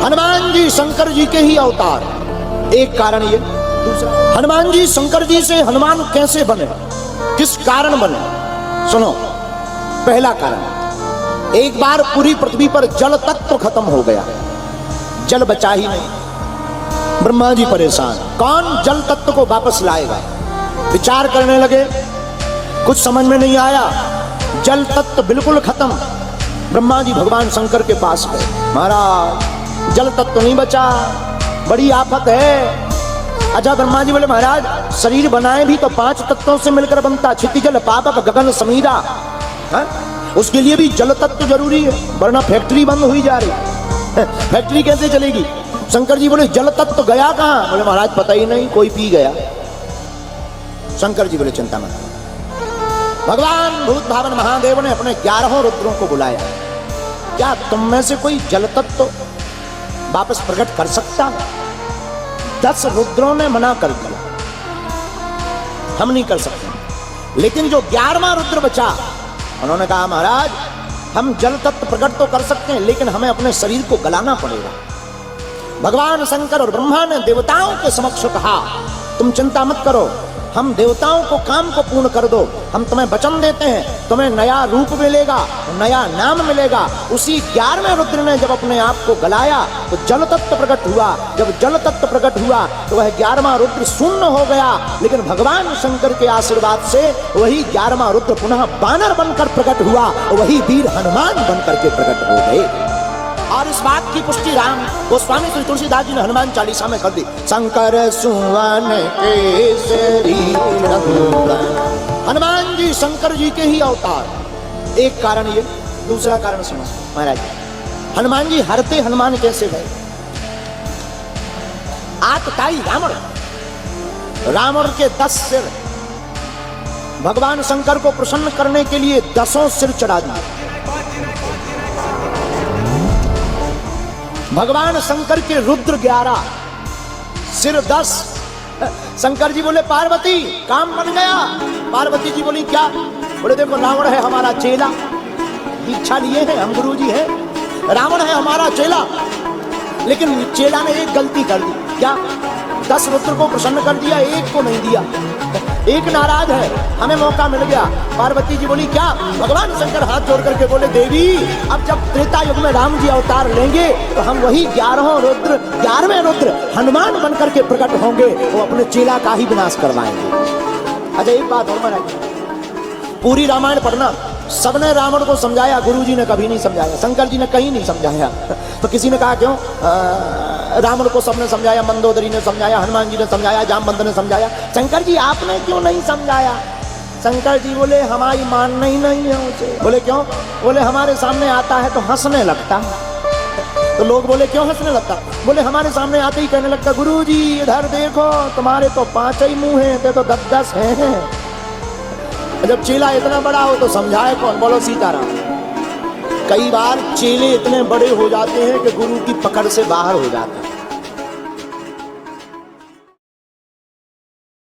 हनुमान जी शंकर जी के ही अवतार, एक कारण ये। दूसरा, हनुमान जी शंकर जी से हनुमान कैसे बने, किस कारण बने? सुनो, पहला कारण, एक बार पूरी पृथ्वी पर जल तत्व खत्म हो गया, जल बचा ही नहीं। ब्रह्मा जी परेशान, कौन जल तत्व को वापस लाएगा? विचार करने लगे, कुछ समझ में नहीं आया, जल तत्व बिल्कुल खत्म। ब्रह्मा जी भगवान शंकर के पास गए, महाराज जल तत्व नहीं बचा, बड़ी आफत है। अच्छा, ब्रह्मा जी बोले महाराज शरीर बनाए भी तो 5 तत्वों से मिलकर बनता, क्षितिजल पावक गगन समीरा, उसके लिए भी जल तत्व जरूरी है, वरना फैक्ट्री बंद हुई जा रही। फैक्ट्री कैसे चलेगी? शंकर जी बोले जल तत्व गया कहां? बोले महाराज पता ही नहीं, कोई पी गया। शंकर जी बोले चिंता मत। भगवान भूत भावन महादेव ने अपने 11 रुद्रों को बुलाया, क्या तुम में से कोई जल तत्व वापस प्रकट कर सकता है? 10 रुद्रों ने मना कर दिया, हम नहीं कर सकते। लेकिन जो 11वां रुद्र बचा, उन्होंने कहा महाराज हम जल तत्व प्रकट तो कर सकते हैं, लेकिन हमें अपने शरीर को गलाना पड़ेगा। भगवान शंकर और ब्रह्मा ने देवताओं के समक्ष कहा तुम चिंता मत करो, हम देवताओं को काम को पूर्ण कर दो, हम तुम्हें वचन देते हैं, तुम्हें नया रूप मिलेगा, नया नाम मिलेगा। उसी 11वें रुद्र ने जब अपने आप को गलाया तो जल तत्व प्रकट हुआ। जब जल तत्व प्रकट हुआ तो वह 11वां रुद्र शून्य हो गया, लेकिन भगवान शंकर के आशीर्वाद से वही 11वां रुद्र पुनः बानर बनकर प्रकट हुआ, वही वीर हनुमान बनकर के प्रकट हो गए। और इस बात की पुष्टि राम गोस्वामी श्री तुलसीदास जी ने हनुमान चालीसा में कर दी। शंकर सुवन केसरी रघुवर, हनुमान जी शंकर जी के ही अवतार, एक कारण ये। दूसरा कारण सुनो महाराज, हनुमान जी हरते हनुमान कैसे गए? आतताई रावण के 10 सिर भगवान शंकर को प्रसन्न करने के लिए 10 सिर चढ़ा दिए। भगवान शंकर के रुद्र 11, सिर 10। शंकर जी बोले पार्वती काम बन गया। पार्वती जी बोली क्या? बोले देखो रावण है हमारा चेला, दीक्षा लिए हैं हम, गुरु जी हैं, रावण है हमारा चेला, लेकिन चेला ने एक गलती कर दी। क्या? 10 रुद्र को प्रसन्न कर दिया, एक को नहीं दिया, एक नाराज है, हमें मौका मिल गया। पार्वती जी बोली क्या? भगवान शंकर हाथ जोड़ करके बोले देवी अब जब त्रेता युग में राम जी अवतार लेंगे तो हम वही 11वें रुद्र हनुमान बनकर के प्रकट होंगे, वो अपने चेला का ही विनाश करवाएंगे। अच्छा एक बात और महाराज, पूरी रामायण पढ़ना, सबने रावण को समझाया, गुरु जी ने कभी नहीं समझाया, शंकर जी ने कहीं नहीं समझाया। तो किसी ने कहा क्यों? रावण को सबने समझाया, मंदोदरी ने समझाया, हनुमान जी ने समझाया, जामवंत ने समझाया, शंकर जी आपने क्यों नहीं समझाया? शंकर जी बोले हमारी मानना ही नहीं है उसे। बोले क्यों? बोले हमारे सामने आता है तो हंसने लगता। तो लोग बोले क्यों हंसने लगता? बोले हमारे सामने आते ही कहने लगता गुरु जी इधर देखो तुम्हारे तो 5 ही मुंह हैं, ते तो 10 हैं। जब चेला इतना बड़ा हो तो समझाए कौन? बोलो सीताराम। कई बार चेले इतने बड़े हो जाते हैं कि गुरु की पकड़ से बाहर हो जाते हैं।